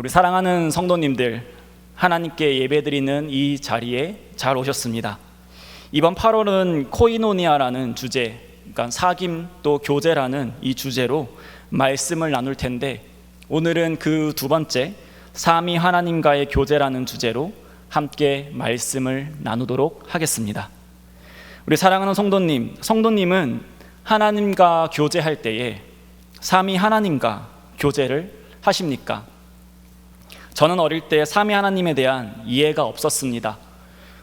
우리 사랑하는 성도님들, 하나님께 예배드리는 이 자리에 잘 오셨습니다. 이번 8월은 코이노니아라는 주제, 그러니까 사귐 또 교제라는 이 주제로 말씀을 나눌 텐데, 오늘은 그 두 번째 삼위 하나님과의 교제라는 주제로 함께 말씀을 나누도록 하겠습니다. 우리 사랑하는 성도님은 하나님과 교제할 때에 삼위 하나님과 교제를 하십니까? 저는 어릴 때 삼위 하나님에 대한 이해가 없었습니다.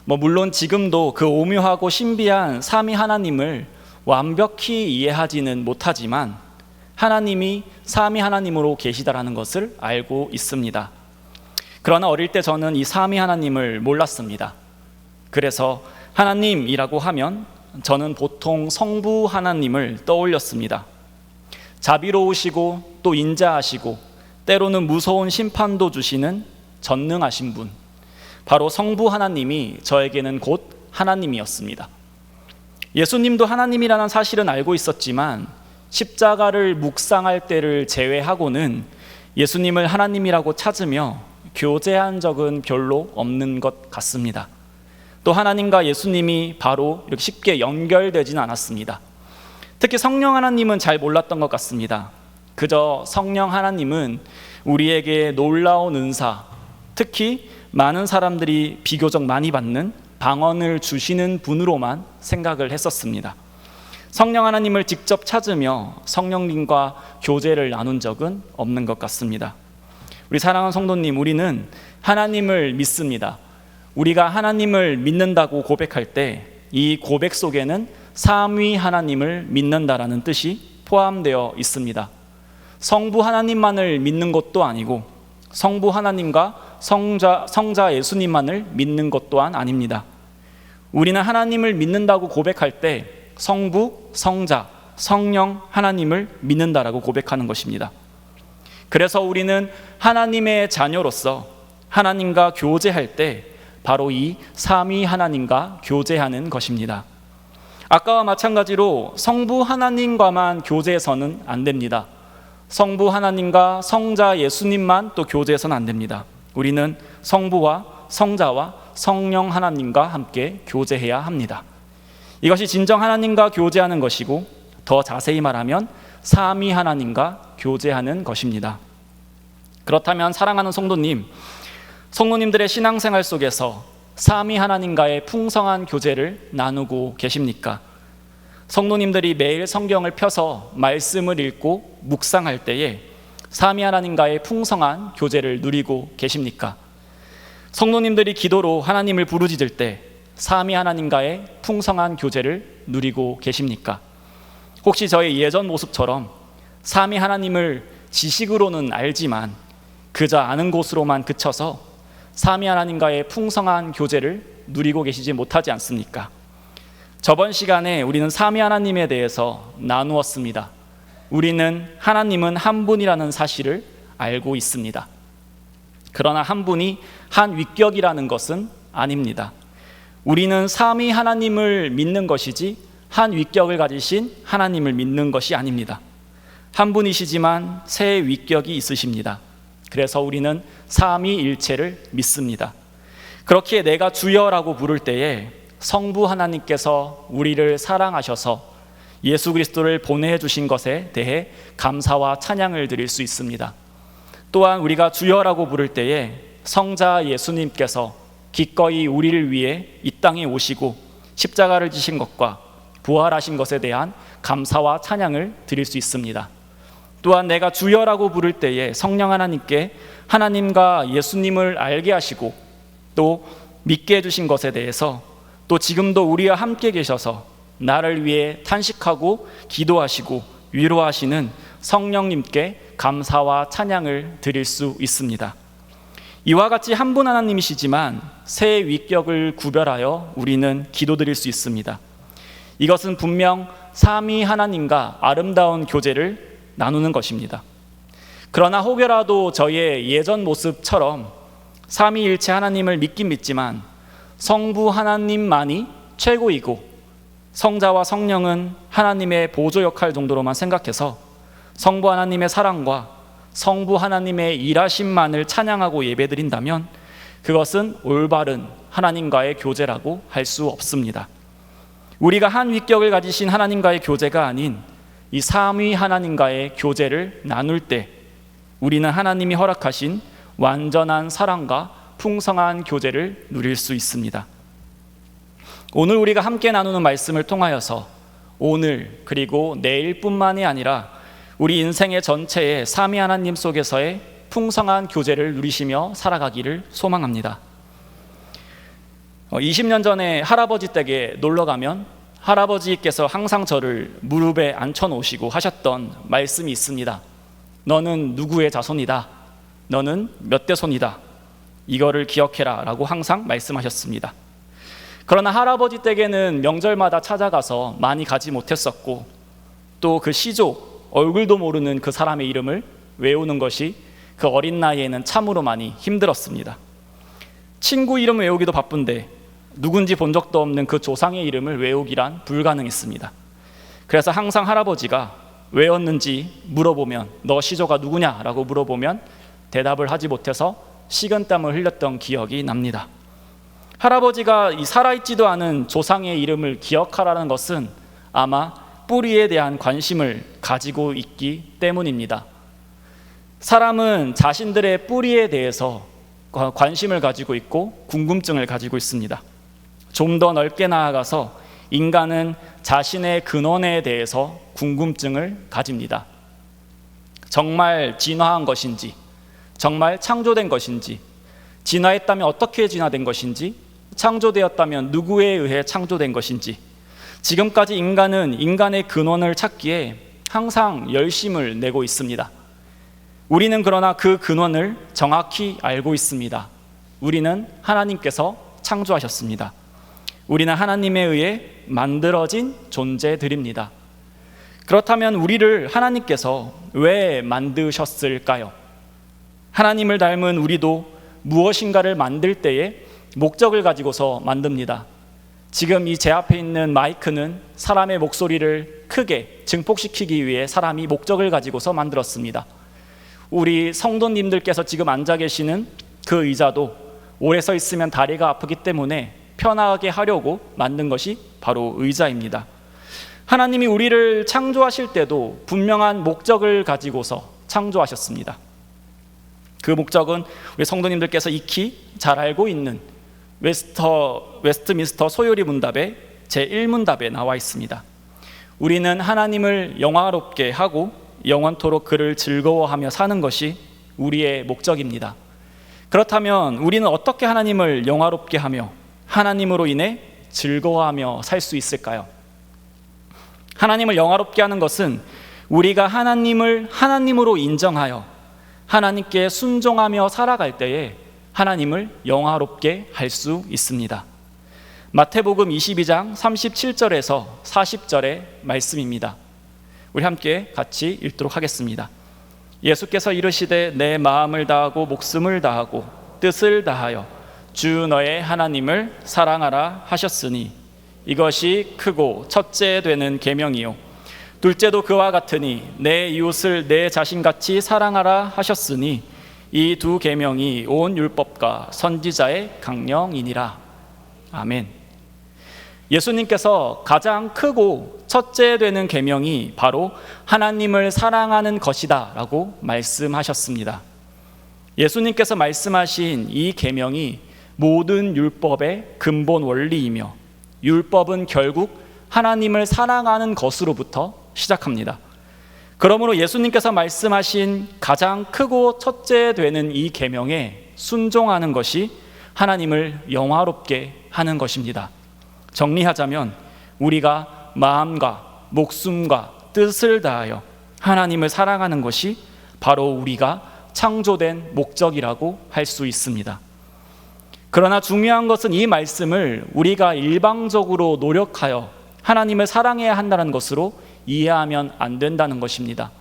물론 지금도 그 오묘하고 신비한 삼위 하나님을 완벽히 이해하지는 못하지만 하나님이 삼위 하나님으로 계시다라는 것을 알고 있습니다. 그러나 어릴 때 저는 이 삼위 하나님을 몰랐습니다. 그래서 하나님이라고 하면 저는 보통 성부 하나님을 떠올렸습니다. 자비로우시고 또 인자하시고 때로는 무서운 심판도 주시는 전능하신 분, 바로 성부 하나님이 저에게는 곧 하나님이었습니다. 예수님도 하나님이라는 사실은 알고 있었지만 십자가를 묵상할 때를 제외하고는 예수님을 하나님이라고 찾으며 교제한 적은 별로 없는 것 같습니다. 또 하나님과 예수님이 바로 이렇게 쉽게 연결되지는 않았습니다. 특히 성령 하나님은 잘 몰랐던 것 같습니다. 그저 성령 하나님은 우리에게 놀라운 은사, 특히 많은 사람들이 비교적 많이 받는 방언을 주시는 분으로만 생각을 했었습니다. 성령 하나님을 직접 찾으며 성령님과 교제를 나눈 적은 없는 것 같습니다. 우리 사랑하는 성도님, 우리는 하나님을 믿습니다. 우리가 하나님을 믿는다고 고백할 때 이 고백 속에는 삼위 하나님을 믿는다라는 뜻이 포함되어 있습니다. 성부 하나님만을 믿는 것도 아니고 성부 하나님과 성자 예수님만을 믿는 것 또한 아닙니다. 우리는 하나님을 믿는다고 고백할 때 성부, 성자, 성령 하나님을 믿는다라고 고백하는 것입니다. 그래서 우리는 하나님의 자녀로서 하나님과 교제할 때 바로 이 삼위 하나님과 교제하는 것입니다. 아까와 마찬가지로 성부 하나님과만 교제해서는 안 됩니다. 성부 하나님과 성자 예수님만 또 교제해서는 안 됩니다. 우리는 성부와 성자와 성령 하나님과 함께 교제해야 합니다. 이것이 진정 하나님과 교제하는 것이고, 더 자세히 말하면 삼위 하나님과 교제하는 것입니다. 그렇다면 사랑하는 성도님들의 신앙생활 속에서 삼위 하나님과의 풍성한 교제를 나누고 계십니까? 성도님들이 매일 성경을 펴서 말씀을 읽고 묵상할 때에 삼위 하나님과의 풍성한 교제를 누리고 계십니까? 성도님들이 기도로 하나님을 부르짖을 때 삼위 하나님과의 풍성한 교제를 누리고 계십니까? 혹시 저의 예전 모습처럼 삼위 하나님을 지식으로는 알지만 그저 아는 곳으로만 그쳐서 삼위 하나님과의 풍성한 교제를 누리고 계시지 못하지 않습니까? 저번 시간에 우리는 삼위 하나님에 대해서 나누었습니다. 우리는 하나님은 한 분이라는 사실을 알고 있습니다. 그러나 한 분이 한 위격이라는 것은 아닙니다. 우리는 삼위 하나님을 믿는 것이지 한 위격을 가지신 하나님을 믿는 것이 아닙니다. 한 분이시지만 세 위격이 있으십니다. 그래서 우리는 삼위일체를 믿습니다. 그렇기에 내가 주여라고 부를 때에 성부 하나님께서 우리를 사랑하셔서 예수 그리스도를 보내주신 것에 대해 감사와 찬양을 드릴 수 있습니다. 또한 우리가 주여라고 부를 때에 성자 예수님께서 기꺼이 우리를 위해 이 땅에 오시고 십자가를 지신 것과 부활하신 것에 대한 감사와 찬양을 드릴 수 있습니다. 또한 내가 주여라고 부를 때에 성령 하나님께 하나님과 예수님을 알게 하시고 또 믿게 해주신 것에 대해서, 또 지금도 우리와 함께 계셔서 나를 위해 탄식하고 기도하시고 위로하시는 성령님께 감사와 찬양을 드릴 수 있습니다. 이와 같이 한 분 하나님이시지만 세 위격을 구별하여 우리는 기도드릴 수 있습니다. 이것은 분명 삼위 하나님과 아름다운 교제를 나누는 것입니다. 그러나 혹여라도 저의 예전 모습처럼 삼위일체 하나님을 믿긴 믿지만 성부 하나님만이 최고이고 성자와 성령은 하나님의 보조 역할 정도로만 생각해서 성부 하나님의 사랑과 성부 하나님의 일하심만을 찬양하고 예배드린다면 그것은 올바른 하나님과의 교제라고 할 수 없습니다. 우리가 한 위격을 가지신 하나님과의 교제가 아닌 이 삼위 하나님과의 교제를 나눌 때 우리는 하나님이 허락하신 완전한 사랑과 풍성한 교제를 누릴 수 있습니다. 오늘 우리가 함께 나누는 말씀을 통하여서 오늘 그리고 내일뿐만이 아니라 우리 인생의 전체에 삼위 하나님 속에서의 풍성한 교제를 누리시며 살아가기를 소망합니다. 20년 전에 할아버지 댁에 놀러 가면 할아버지께서 항상 저를 무릎에 앉혀 놓으시고 하셨던 말씀이 있습니다. 너는 누구의 자손이다. 너는 몇 대 손이다. 이거를 기억해라 라고 항상 말씀하셨습니다. 그러나 할아버지 댁에는 명절마다 찾아가서 많이 가지 못했었고 또 그 시족, 얼굴도 모르는 그 사람의 이름을 외우는 것이 그 어린 나이에는 참으로 많이 힘들었습니다. 친구 이름 외우기도 바쁜데 누군지 본 적도 없는 그 조상의 이름을 외우기란 불가능했습니다. 그래서 항상 할아버지가 외웠는지 물어보면 너 시조가 누구냐라고 물어보면 대답을 하지 못해서 식은땀을 흘렸던 기억이 납니다. 할아버지가 이 살아있지도 않은 조상의 이름을 기억하라는 것은 아마 뿌리에 대한 관심을 가지고 있기 때문입니다. 사람은 자신들의 뿌리에 대해서 관심을 가지고 있고 궁금증을 가지고 있습니다. 좀 더 넓게 나아가서 인간은 자신의 근원에 대해서 궁금증을 가집니다. 정말 진화한 것인지, 정말 창조된 것인지, 진화했다면 어떻게 진화된 것인지, 창조되었다면 누구에 의해 창조된 것인지, 지금까지 인간은 인간의 근원을 찾기에 항상 열심을 내고 있습니다. 우리는 그러나 그 근원을 정확히 알고 있습니다. 우리는 하나님께서 창조하셨습니다. 우리는 하나님에 의해 만들어진 존재들입니다. 그렇다면 우리를 하나님께서 왜 만드셨을까요? 하나님을 닮은 우리도 무엇인가를 만들 때에 목적을 가지고서 만듭니다. 지금 이 제 앞에 있는 마이크는 사람의 목소리를 크게 증폭시키기 위해 사람이 목적을 가지고서 만들었습니다. 우리 성도님들께서 지금 앉아 계시는 그 의자도 오래 서 있으면 다리가 아프기 때문에 편하게 하려고 만든 것이 바로 의자입니다. 하나님이 우리를 창조하실 때도 분명한 목적을 가지고서 창조하셨습니다. 그 목적은 우리 성도님들께서 익히 잘 알고 있는 웨스트민스터 소요리 문답의 제1문답에 나와 있습니다. 우리는 하나님을 영화롭게 하고 영원토록 그를 즐거워하며 사는 것이 우리의 목적입니다. 그렇다면 우리는 어떻게 하나님을 영화롭게 하며 하나님으로 인해 즐거워하며 살 수 있을까요? 하나님을 영화롭게 하는 것은 우리가 하나님을 하나님으로 인정하여 하나님께 순종하며 살아갈 때에 하나님을 영화롭게 할 수 있습니다. 마태복음 22장 37절에서 40절의 말씀입니다. 우리 함께 같이 읽도록 하겠습니다. 예수께서 이르시되 내 마음을 다하고 목숨을 다하고 뜻을 다하여 주 너의 하나님을 사랑하라 하셨으니 이것이 크고 첫째 되는 계명이요 둘째도 그와 같으니 내 이웃을 내 자신같이 사랑하라 하셨으니 이 두 계명이 온 율법과 선지자의 강령이니라. 아멘. 예수님께서 가장 크고 첫째 되는 계명이 바로 하나님을 사랑하는 것이다 라고 말씀하셨습니다. 예수님께서 말씀하신 이 계명이 모든 율법의 근본 원리이며 율법은 결국 하나님을 사랑하는 것으로부터 시작합니다. 그러므로 예수님께서 말씀하신 가장 크고 첫째 되는 이 계명에 순종하는 것이 하나님을 영화롭게 하는 것입니다. 정리하자면 우리가 마음과 목숨과 뜻을 다하여 하나님을 사랑하는 것이 바로 우리가 창조된 목적이라고 할 수 있습니다. 그러나 중요한 것은 이 말씀을 우리가 일방적으로 노력하여 하나님을 사랑해야 한다는 것으로 이해하면 안 된다는 것입니다.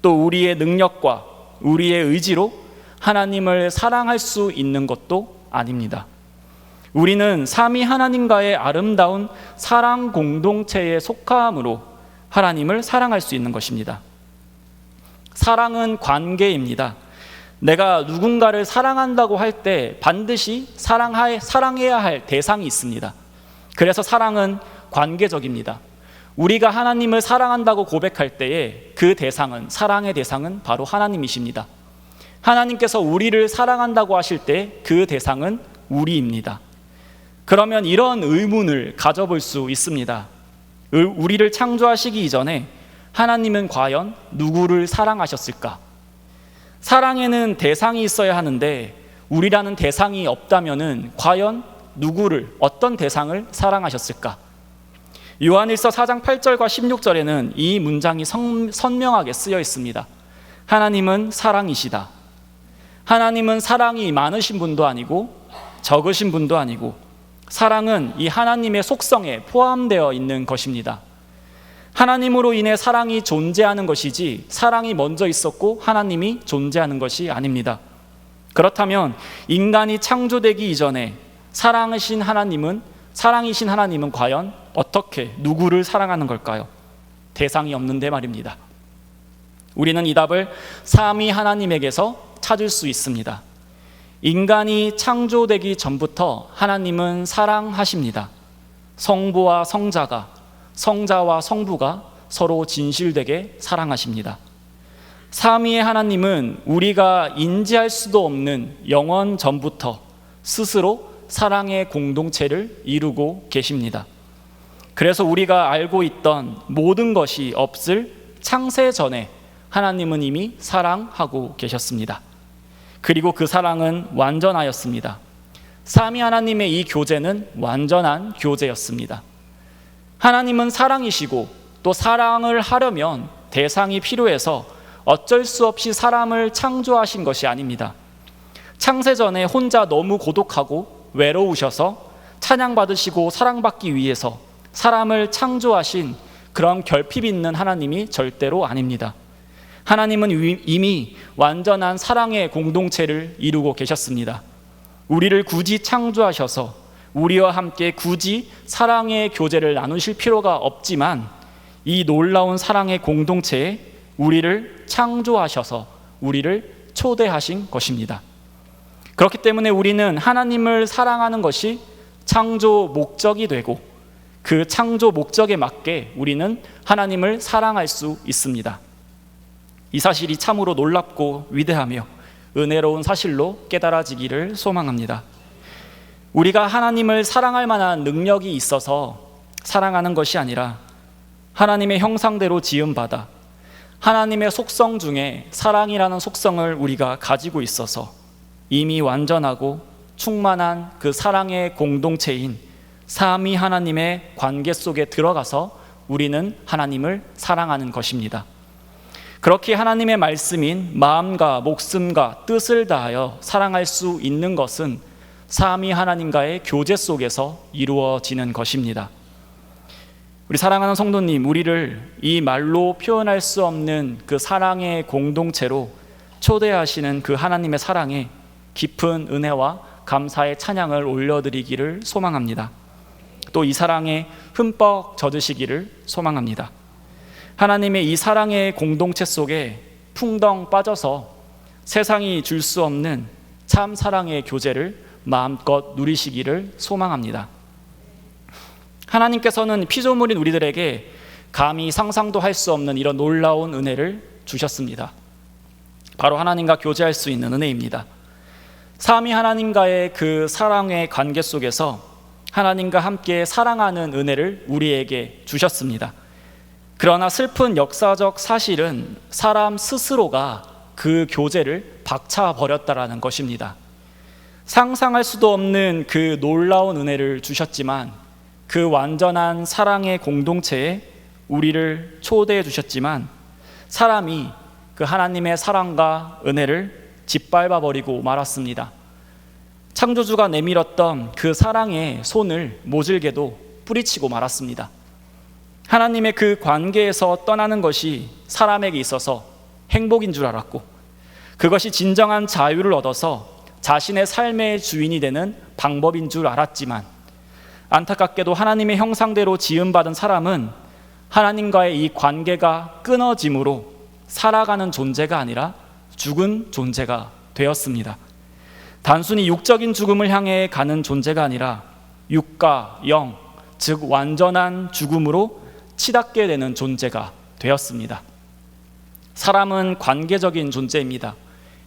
또 우리의 능력과 우리의 의지로 하나님을 사랑할 수 있는 것도 아닙니다. 우리는 삼위 하나님과의 아름다운 사랑 공동체에 속함으로 하나님을 사랑할 수 있는 것입니다. 사랑은 관계입니다. 내가 누군가를 사랑한다고 할 때 반드시 사랑해야 할 대상이 있습니다. 그래서 사랑은 관계적입니다. 우리가 하나님을 사랑한다고 고백할 때에 그 대상은, 사랑의 대상은 바로 하나님이십니다. 하나님께서 우리를 사랑한다고 하실 때 그 대상은 우리입니다. 그러면 이런 의문을 가져볼 수 있습니다. 우리를 창조하시기 이전에 하나님은 과연 누구를 사랑하셨을까? 사랑에는 대상이 있어야 하는데 우리라는 대상이 없다면은 과연 누구를, 어떤 대상을 사랑하셨을까? 요한일서 4장 8절과 16절에는 이 문장이 선명하게 쓰여 있습니다. 하나님은 사랑이시다. 하나님은 사랑이 많으신 분도 아니고 적으신 분도 아니고, 사랑은 이 하나님의 속성에 포함되어 있는 것입니다. 하나님으로 인해 사랑이 존재하는 것이지 사랑이 먼저 있었고 하나님이 존재하는 것이 아닙니다. 그렇다면 인간이 창조되기 이전에 사랑이신 하나님은 과연 어떻게 누구를 사랑하는 걸까요? 대상이 없는데 말입니다. 우리는 이 답을 삼위 하나님에게서 찾을 수 있습니다. 인간이 창조되기 전부터 하나님은 사랑하십니다. 성부와 성자가, 성자와 성부가 서로 진실되게 사랑하십니다. 삼위의 하나님은 우리가 인지할 수도 없는 영원 전부터 스스로 사랑의 공동체를 이루고 계십니다. 그래서 우리가 알고 있던 모든 것이 없을 창세 전에 하나님은 이미 사랑하고 계셨습니다. 그리고 그 사랑은 완전하였습니다. 삼위 하나님의 이 교제는 완전한 교제였습니다. 하나님은 사랑이시고 또 사랑을 하려면 대상이 필요해서 어쩔 수 없이 사람을 창조하신 것이 아닙니다. 창세 전에 혼자 너무 고독하고 외로우셔서 찬양받으시고 사랑받기 위해서 사람을 창조하신 그런 결핍 있는 하나님이 절대로 아닙니다. 하나님은 이미 완전한 사랑의 공동체를 이루고 계셨습니다. 우리를 굳이 창조하셔서 우리와 함께 굳이 사랑의 교제를 나누실 필요가 없지만 이 놀라운 사랑의 공동체에 우리를 창조하셔서 우리를 초대하신 것입니다. 그렇기 때문에 우리는 하나님을 사랑하는 것이 창조 목적이 되고 그 창조 목적에 맞게 우리는 하나님을 사랑할 수 있습니다. 이 사실이 참으로 놀랍고 위대하며 은혜로운 사실로 깨달아지기를 소망합니다. 우리가 하나님을 사랑할 만한 능력이 있어서 사랑하는 것이 아니라 하나님의 형상대로 지음받아 하나님의 속성 중에 사랑이라는 속성을 우리가 가지고 있어서 이미 완전하고 충만한 그 사랑의 공동체인 삼위 하나님의 관계 속에 들어가서 우리는 하나님을 사랑하는 것입니다. 그렇게 하나님의 말씀인 마음과 목숨과 뜻을 다하여 사랑할 수 있는 것은 삼위 하나님과의 교제 속에서 이루어지는 것입니다. 우리 사랑하는 성도님, 우리를 이 말로 표현할 수 없는 그 사랑의 공동체로 초대하시는 그 하나님의 사랑에 깊은 은혜와 감사의 찬양을 올려드리기를 소망합니다. 또 이 사랑에 흠뻑 젖으시기를 소망합니다. 하나님의 이 사랑의 공동체 속에 풍덩 빠져서 세상이 줄 수 없는 참 사랑의 교제를 마음껏 누리시기를 소망합니다. 하나님께서는 피조물인 우리들에게 감히 상상도 할 수 없는 이런 놀라운 은혜를 주셨습니다. 바로 하나님과 교제할 수 있는 은혜입니다. 삼위 하나님과의 그 사랑의 관계 속에서 하나님과 함께 사랑하는 은혜를 우리에게 주셨습니다. 그러나 슬픈 역사적 사실은 사람 스스로가 그 교제를 박차버렸다라는 것입니다. 상상할 수도 없는 그 놀라운 은혜를 주셨지만, 그 완전한 사랑의 공동체에 우리를 초대해 주셨지만, 사람이 그 하나님의 사랑과 은혜를 짓밟아 버리고 말았습니다. 창조주가 내밀었던 그 사랑의 손을 모질게도 뿌리치고 말았습니다. 하나님의 그 관계에서 떠나는 것이 사람에게 있어서 행복인 줄 알았고, 그것이 진정한 자유를 얻어서 자신의 삶의 주인이 되는 방법인 줄 알았지만, 안타깝게도 하나님의 형상대로 지음받은 사람은 하나님과의 이 관계가 끊어짐으로 살아가는 존재가 아니라 죽은 존재가 되었습니다. 단순히 육적인 죽음을 향해 가는 존재가 아니라 육과 영, 즉 완전한 죽음으로 치닫게 되는 존재가 되었습니다. 사람은 관계적인 존재입니다.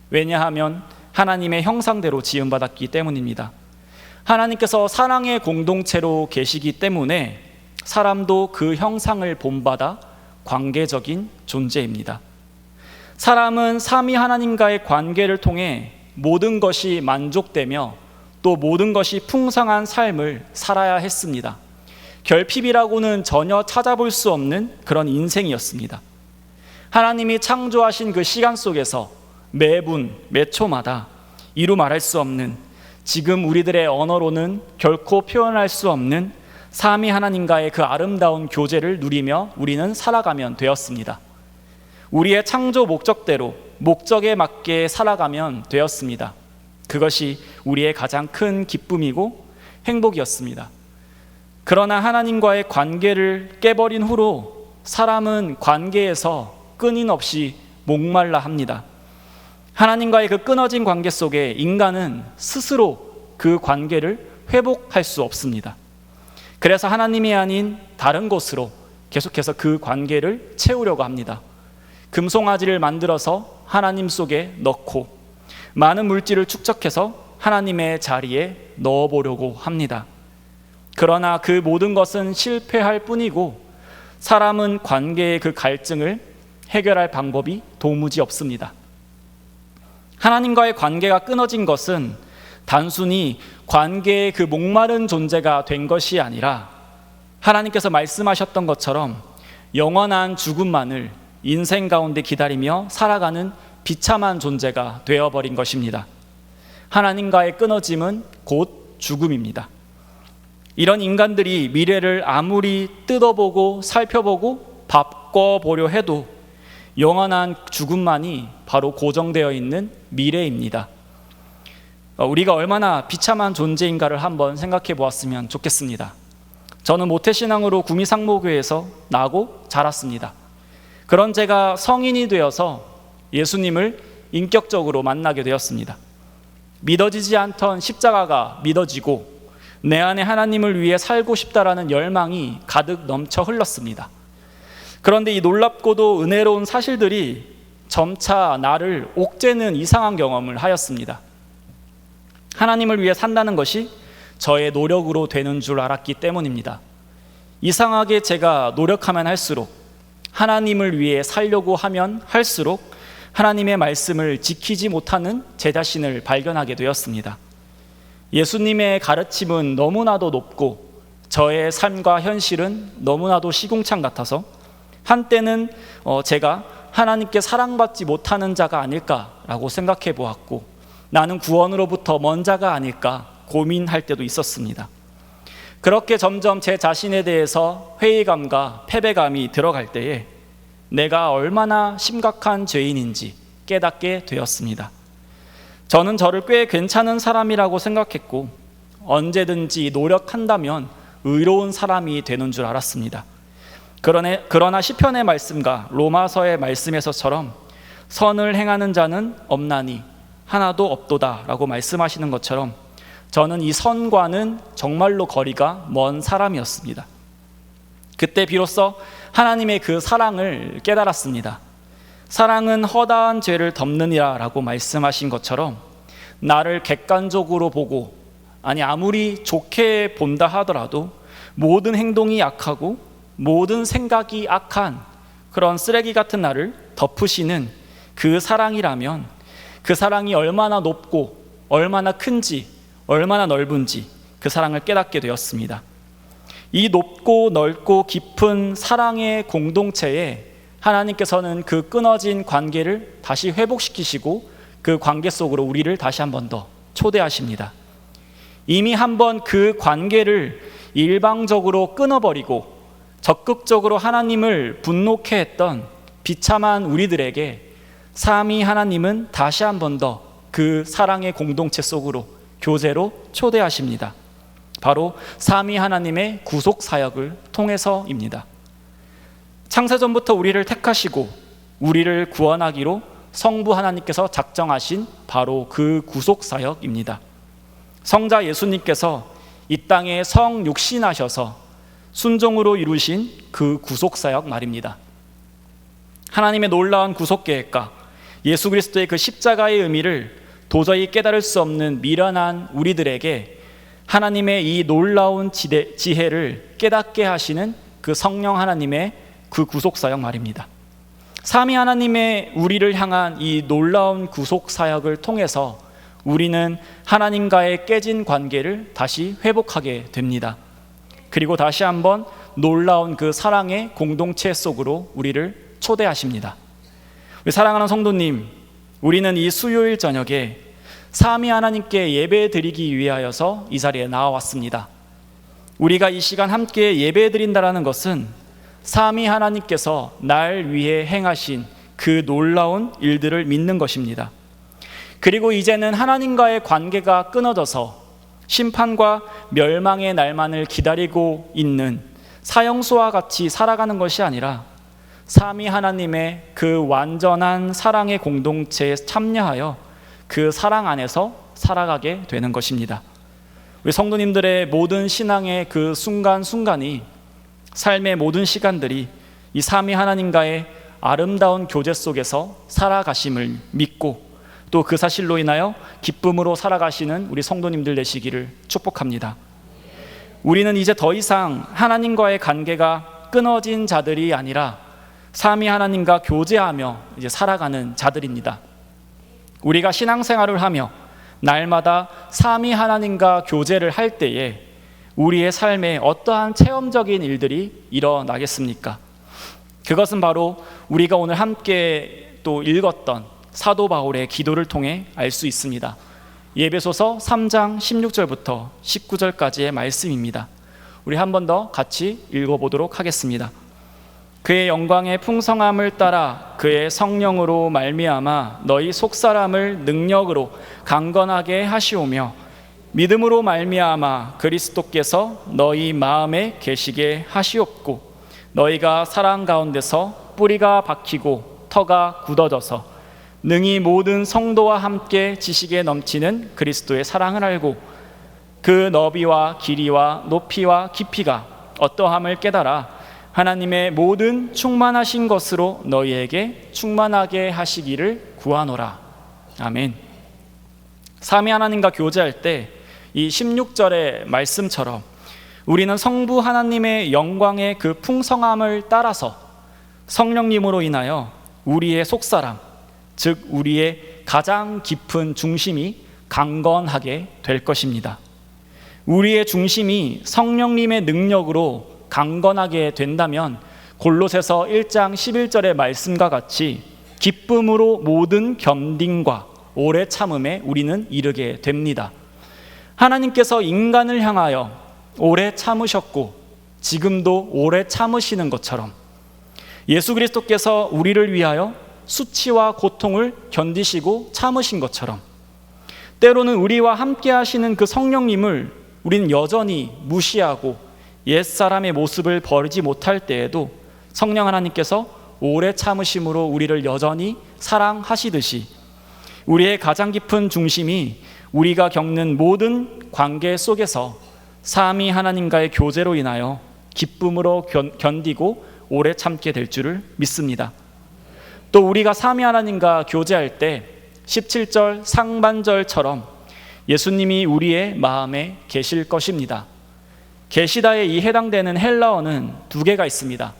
왜냐하면 하나님의 형상대로 지음받았기 때문입니다. 하나님께서 사랑의 공동체로 계시기 때문에 사람도 그 형상을 본받아 관계적인 존재입니다. 사람은 삼위 하나님과의 관계를 통해 모든 것이 만족되며 또 모든 것이 풍성한 삶을 살아야 했습니다. 결핍이라고는 전혀 찾아볼 수 없는 그런 인생이었습니다. 하나님이 창조하신 그 시간 속에서 매분, 매 초마다 이루 말할 수 없는, 지금 우리들의 언어로는 결코 표현할 수 없는 삼위 하나님과의 그 아름다운 교제를 누리며 우리는 살아가면 되었습니다. 우리의 창조 목적대로 목적에 맞게 살아가면 되었습니다. 그것이 우리의 가장 큰 기쁨이고 행복이었습니다. 그러나 하나님과의 관계를 깨버린 후로 사람은 관계에서 끊임없이 목말라 합니다. 하나님과의 그 끊어진 관계 속에 인간은 스스로 그 관계를 회복할 수 없습니다. 그래서 하나님이 아닌 다른 곳으로 계속해서 그 관계를 채우려고 합니다. 금송아지를 만들어서 하나님 속에 넣고 많은 물질을 축적해서 하나님의 자리에 넣어보려고 합니다. 그러나 그 모든 것은 실패할 뿐이고 사람은 관계의 그 갈증을 해결할 방법이 도무지 없습니다. 하나님과의 관계가 끊어진 것은 단순히 관계의 그 목마른 존재가 된 것이 아니라 하나님께서 말씀하셨던 것처럼 영원한 죽음만을 인생 가운데 기다리며 살아가는 비참한 존재가 되어버린 것입니다. 하나님과의 끊어짐은 곧 죽음입니다. 이런 인간들이 미래를 아무리 뜯어보고 살펴보고 바꿔보려 해도 영원한 죽음만이 바로 고정되어 있는 미래입니다. 우리가 얼마나 비참한 존재인가를 한번 생각해 보았으면 좋겠습니다. 저는 모태신앙으로 구미상모교회에서 나고 자랐습니다. 그런 제가 성인이 되어서 예수님을 인격적으로 만나게 되었습니다. 믿어지지 않던 십자가가 믿어지고 내 안에 하나님을 위해 살고 싶다라는 열망이 가득 넘쳐 흘렀습니다. 그런데 이 놀랍고도 은혜로운 사실들이 점차 나를 옥죄는 이상한 경험을 하였습니다. 하나님을 위해 산다는 것이 저의 노력으로 되는 줄 알았기 때문입니다. 이상하게 제가 노력하면 할수록, 하나님을 위해 살려고 하면 할수록 하나님의 말씀을 지키지 못하는 제 자신을 발견하게 되었습니다. 예수님의 가르침은 너무나도 높고 저의 삶과 현실은 너무나도 시궁창 같아서 한때는 제가 하나님께 사랑받지 못하는 자가 아닐까라고 생각해 보았고, 나는 구원으로부터 먼 자가 아닐까 고민할 때도 있었습니다. 그렇게 점점 제 자신에 대해서 회의감과 패배감이 들어갈 때에 내가 얼마나 심각한 죄인인지 깨닫게 되었습니다. 저는 저를 꽤 괜찮은 사람이라고 생각했고 언제든지 노력한다면 의로운 사람이 되는 줄 알았습니다. 그러나 시편의 말씀과 로마서의 말씀에서처럼 선을 행하는 자는 없나니 하나도 없도다 라고 말씀하시는 것처럼 저는 이 선과는 정말로 거리가 먼 사람이었습니다. 그때 비로소 하나님의 그 사랑을 깨달았습니다. 사랑은 허다한 죄를 덮느니라 라고 말씀하신 것처럼 나를 객관적으로 보고, 아니 아무리 좋게 본다 하더라도 모든 행동이 악하고 모든 생각이 악한 그런 쓰레기 같은 나를 덮으시는 그 사랑이라면 그 사랑이 얼마나 높고 얼마나 큰지, 얼마나 넓은지 그 사랑을 깨닫게 되었습니다. 이 높고 넓고 깊은 사랑의 공동체에 하나님께서는 그 끊어진 관계를 다시 회복시키시고 그 관계 속으로 우리를 다시 한 번 더 초대하십니다. 이미 한번 그 관계를 일방적으로 끊어버리고 적극적으로 하나님을 분노케 했던 비참한 우리들에게 삼위 하나님은 다시 한 번 더 그 사랑의 공동체 속으로 교제로 초대하십니다. 바로 삼위 하나님의 구속 사역을 통해서입니다. 창세전부터 우리를 택하시고 우리를 구원하기로 성부 하나님께서 작정하신 바로 그 구속사역입니다. 성자 예수님께서 이 땅에 성육신하셔서 순종으로 이루신 그 구속사역 말입니다. 하나님의 놀라운 구속계획과 예수 그리스도의 그 십자가의 의미를 도저히 깨달을 수 없는 미련한 우리들에게 하나님의 이 놀라운 지혜를 깨닫게 하시는 그 성령 하나님의 그 구속사역 말입니다. 삼위 하나님의 우리를 향한 이 놀라운 구속사역을 통해서 우리는 하나님과의 깨진 관계를 다시 회복하게 됩니다. 그리고 다시 한번 놀라운 그 사랑의 공동체 속으로 우리를 초대하십니다. 우리 사랑하는 성도님, 우리는 이 수요일 저녁에 삼위 하나님께 예배 드리기 위하여서 이 자리에 나와왔습니다. 우리가 이 시간 함께 예배 드린다는 것은 삼위 하나님께서 날 위해 행하신 그 놀라운 일들을 믿는 것입니다. 그리고 이제는 하나님과의 관계가 끊어져서 심판과 멸망의 날만을 기다리고 있는 사형수와 같이 살아가는 것이 아니라 삼위 하나님의 그 완전한 사랑의 공동체에 참여하여 그 사랑 안에서 살아가게 되는 것입니다. 우리 성도님들의 모든 신앙의 그 순간순간이, 삶의 모든 시간들이 이 삼위 하나님과의 아름다운 교제 속에서 살아가심을 믿고 또 그 사실로 인하여 기쁨으로 살아가시는 우리 성도님들 되시기를 축복합니다. 우리는 이제 더 이상 하나님과의 관계가 끊어진 자들이 아니라 삼위 하나님과 교제하며 이제 살아가는 자들입니다. 우리가 신앙생활을 하며 날마다 삼위 하나님과 교제를 할 때에 우리의 삶에 어떠한 체험적인 일들이 일어나겠습니까? 그것은 바로 우리가 오늘 함께 또 읽었던 사도 바울의 기도를 통해 알 수 있습니다. 예배소서 3장 16절부터 19절까지의 말씀입니다. 우리 한 번 더 같이 읽어보도록 하겠습니다. 그의 영광의 풍성함을 따라 그의 성령으로 말미암아 너희 속사람을 능력으로 강건하게 하시오며 믿음으로 말미암아 그리스도께서 너희 마음에 계시게 하시옵고 너희가 사랑 가운데서 뿌리가 박히고 터가 굳어져서 능히 모든 성도와 함께 지식에 넘치는 그리스도의 사랑을 알고 그 너비와 길이와 높이와 깊이가 어떠함을 깨달아 하나님의 모든 충만하신 것으로 너희에게 충만하게 하시기를 구하노라. 아멘. 삼위 하나님과 교제할 때 이 16절의 말씀처럼 우리는 성부 하나님의 영광의 그 풍성함을 따라서 성령님으로 인하여 우리의 속사람, 즉 우리의 가장 깊은 중심이 강건하게 될 것입니다. 우리의 중심이 성령님의 능력으로 강건하게 된다면 골로새서 1장 11절의 말씀과 같이 기쁨으로 모든 겸딩과 오래 참음에 우리는 이르게 됩니다. 하나님께서 인간을 향하여 오래 참으셨고 지금도 오래 참으시는 것처럼 예수 그리스도께서 우리를 위하여 수치와 고통을 견디시고 참으신 것처럼 때로는 우리와 함께 하시는 그 성령님을 우리는 여전히 무시하고 옛사람의 모습을 버리지 못할 때에도 성령 하나님께서 오래 참으심으로 우리를 여전히 사랑하시듯이 우리의 가장 깊은 중심이 우리가 겪는 모든 관계 속에서 삼위 하나님과의 교제로 인하여 기쁨으로 견디고 오래 참게 될 줄을 믿습니다. 또 우리가 삼위 하나님과 교제할 때 17절 상반절처럼 예수님이 우리의 마음에 계실 것입니다. 계시다에 이 해당되는 헬라어는 두 개가 있습니다.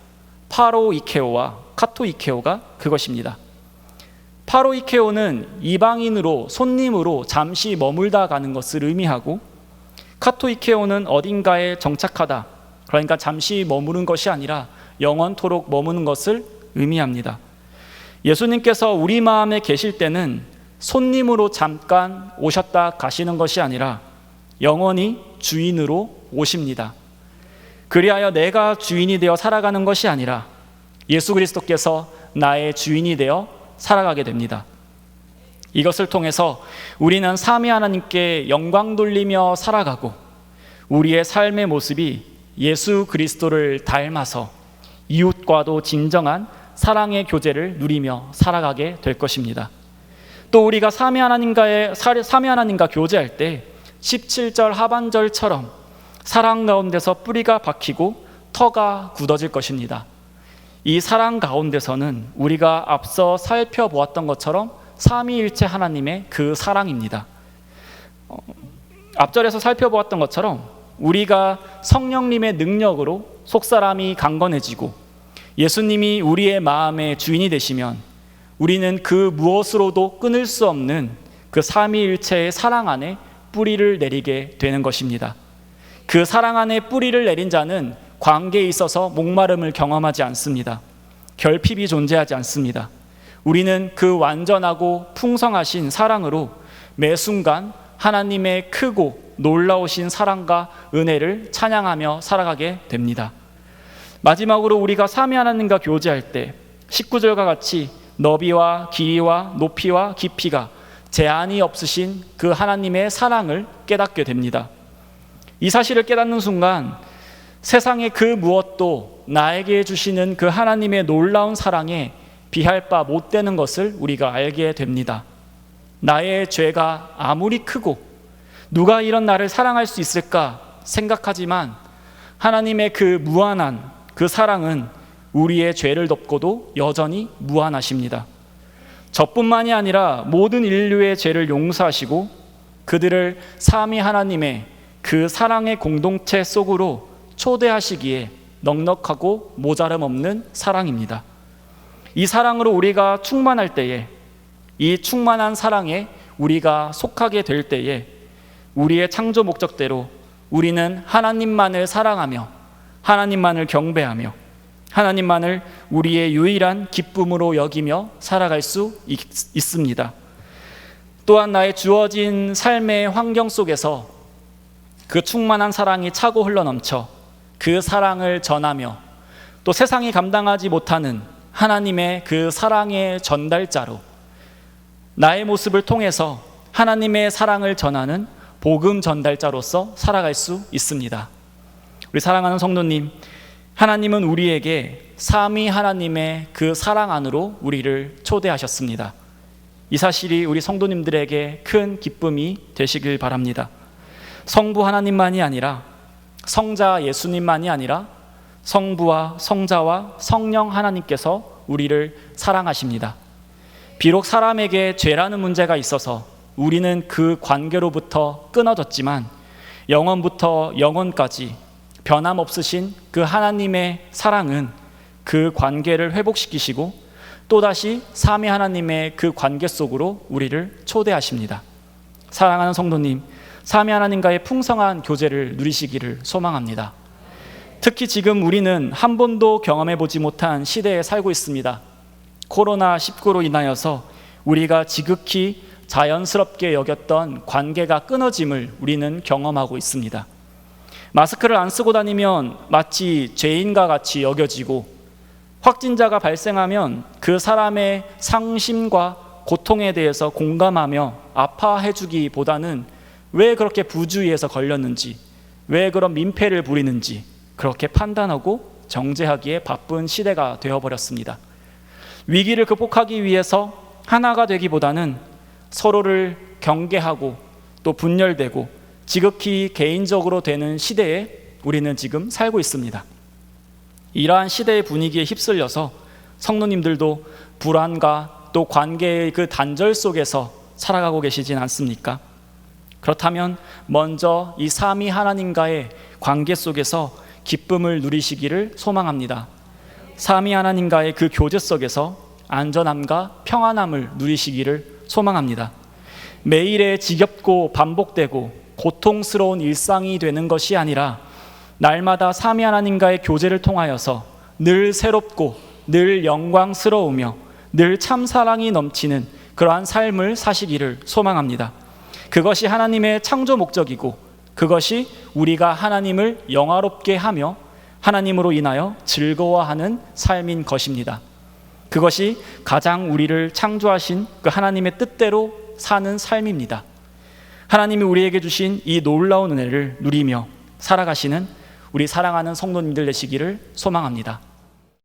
파로이케오와 카토이케오가 그것입니다. 파로이케오는 이방인으로 손님으로 잠시 머물다 가는 것을 의미하고 카토이케오는 어딘가에 정착하다, 그러니까 잠시 머무는 것이 아니라 영원토록 머무는 것을 의미합니다. 예수님께서 우리 마음에 계실 때는 손님으로 잠깐 오셨다 가시는 것이 아니라 영원히 주인으로 오십니다. 그리하여 내가 주인이 되어 살아가는 것이 아니라 예수 그리스도께서 나의 주인이 되어 살아가게 됩니다. 이것을 통해서 우리는 삼위 하나님께 영광 돌리며 살아가고 우리의 삶의 모습이 예수 그리스도를 닮아서 이웃과도 진정한 사랑의 교제를 누리며 살아가게 될 것입니다. 또 우리가 삼위 하나님과 교제할 때 17절 하반절처럼 사랑 가운데서 뿌리가 박히고 터가 굳어질 것입니다. 이 사랑 가운데서는 우리가 앞서 살펴보았던 것처럼 삼위일체 하나님의 그 사랑입니다. 앞절에서 살펴보았던 것처럼 우리가 성령님의 능력으로 속사람이 강건해지고 예수님이 우리의 마음의 주인이 되시면 우리는 그 무엇으로도 끊을 수 없는 그 삼위일체의 사랑 안에 뿌리를 내리게 되는 것입니다. 그 사랑 안에 뿌리를 내린 자는 관계에 있어서 목마름을 경험하지 않습니다. 결핍이 존재하지 않습니다. 우리는 그 완전하고 풍성하신 사랑으로 매 순간 하나님의 크고 놀라우신 사랑과 은혜를 찬양하며 살아가게 됩니다. 마지막으로 우리가 삼위 하나님과 교제할 때 19절과 같이 너비와 길이와 높이와 깊이가 제한이 없으신 그 하나님의 사랑을 깨닫게 됩니다. 이 사실을 깨닫는 순간 세상의 그 무엇도 나에게 주시는 그 하나님의 놀라운 사랑에 비할 바 못 되는 것을 우리가 알게 됩니다. 나의 죄가 아무리 크고 누가 이런 나를 사랑할 수 있을까 생각하지만 하나님의 그 무한한 그 사랑은 우리의 죄를 덮고도 여전히 무한하십니다. 저뿐만이 아니라 모든 인류의 죄를 용서하시고 그들을 삼위 하나님의 그 사랑의 공동체 속으로 초대하시기에 넉넉하고 모자람 없는 사랑입니다. 이 사랑으로 우리가 충만할 때에, 이 충만한 사랑에 우리가 속하게 될 때에 우리의 창조 목적대로 우리는 하나님만을 사랑하며 하나님만을 경배하며 하나님만을 우리의 유일한 기쁨으로 여기며 살아갈 수 있습니다. 또한 나의 주어진 삶의 환경 속에서 그 충만한 사랑이 차고 흘러넘쳐 그 사랑을 전하며 또 세상이 감당하지 못하는 하나님의 그 사랑의 전달자로 나의 모습을 통해서 하나님의 사랑을 전하는 복음 전달자로서 살아갈 수 있습니다. 우리 사랑하는 성도님, 하나님은 우리에게 삼위 하나님의 그 사랑 안으로 우리를 초대하셨습니다. 이 사실이 우리 성도님들에게 큰 기쁨이 되시길 바랍니다. 성부 하나님만이 아니라 성자 예수님만이 아니라 성부와 성자와 성령 하나님께서 우리를 사랑하십니다. 비록 사람에게 죄라는 문제가 있어서 우리는 그 관계로부터 끊어졌지만 영원부터 영원까지 변함없으신 그 하나님의 사랑은 그 관계를 회복시키시고 또다시 삼위 하나님의 그 관계 속으로 우리를 초대하십니다. 사랑하는 성도님, 삼위 하나님과의 풍성한 교제를 누리시기를 소망합니다. 특히 지금 우리는 한 번도 경험해보지 못한 시대에 살고 있습니다. 코로나19로 인하여서 우리가 지극히 자연스럽게 여겼던 관계가 끊어짐을 우리는 경험하고 있습니다. 마스크를 안 쓰고 다니면 마치 죄인과 같이 여겨지고 확진자가 발생하면 그 사람의 상심과 고통에 대해서 공감하며 아파해주기보다는 왜 그렇게 부주의해서 걸렸는지, 왜 그런 민폐를 부리는지 그렇게 판단하고 정죄하기에 바쁜 시대가 되어버렸습니다. 위기를 극복하기 위해서 하나가 되기보다는 서로를 경계하고 또 분열되고 지극히 개인적으로 되는 시대에 우리는 지금 살고 있습니다. 이러한 시대의 분위기에 휩쓸려서 성도님들도 불안과 또 관계의 그 단절 속에서 살아가고 계시진 않습니까? 그렇다면 먼저 이 삼위 하나님과의 관계 속에서 기쁨을 누리시기를 소망합니다. 삼위 하나님과의 그 교제 속에서 안전함과 평안함을 누리시기를 소망합니다. 매일의 지겹고 반복되고 고통스러운 일상이 되는 것이 아니라 날마다 삼위 하나님과의 교제를 통하여서 늘 새롭고 늘 영광스러우며 늘 참사랑이 넘치는 그러한 삶을 사시기를 소망합니다. 그것이 하나님의 창조 목적이고 그것이 우리가 하나님을 영화롭게 하며 하나님으로 인하여 즐거워하는 삶인 것입니다. 그것이 가장 우리를 창조하신 그 하나님의 뜻대로 사는 삶입니다. 하나님이 우리에게 주신 이 놀라운 은혜를 누리며 살아가시는 우리 사랑하는 성도님들 되시기를 소망합니다.